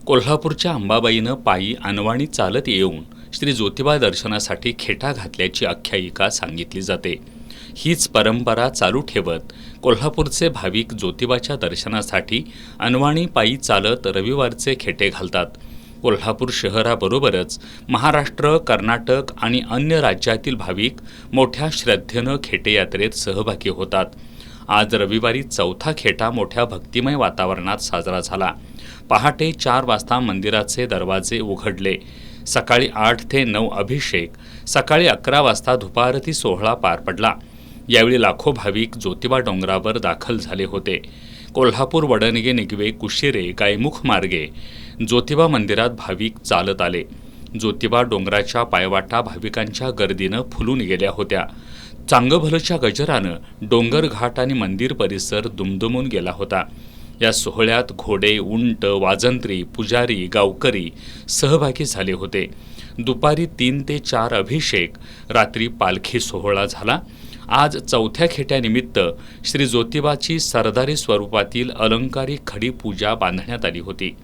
कोल्हापूरच्या अंबाबाईनं पायी अनवाणी चालत येऊन श्री ज्योतिबा दर्शनासाठी खेटा घातल्याची आख्यायिका सांगितली जाते। हीच परंपरा चालू ठेवत कोल्हापूरचे भाविक ज्योतिबाच्या दर्शनासाठी अनवाणी पायी चालत रविवारचे खेटे घालतात। कोल्हापूर शहराबरोबरच महाराष्ट्र, कर्नाटक आणि अन्य राज्यातील भाविक मोठ्या श्रद्धेनं खेटे यात्रेत सहभागी होतात। आज रविवारी चौथा खेटा मोठ्या भक्तिमय वातावरणात साजरा झाला। पहाटे 4 वाजता मंदिराचे दरवाजे उघडले। सकाळी 8 ते 9 अभिषेक, सकाळी 11 वाजता धुपारती सोहळा पार पडला। यावेळी लाखो भाविक ज्योतिबा डोंगरावर दाखल झाले होते। कोल्हापूर, वडणगे, निगवे, कुशिरे, गायमुख मार्गे ज्योतिबा मंदिरात भाविक चालत आले। ज्योतिबा डोंगराच्या पायवाटा भाविकांच्या गर्दीनं फुलून गेल्या होत्या। चांगभलच्या गजरानं डोंगर घाट आणि मंदिर परिसर दुमदुमून गेला होता। या सोहळ्यात घोडे, उंट, वाजंत्री, पुजारी, गावकरी सहभागी झाले होते। दुपारी 3 ते 4 अभिषेक, रात्री पालखी सोहळा झाला। आज चौथ्या खेट्यानिमित्त श्री ज्योतिबाची सरदारी स्वरूपातील अलंकारिक खडी पूजा बांधण्यात आली होती।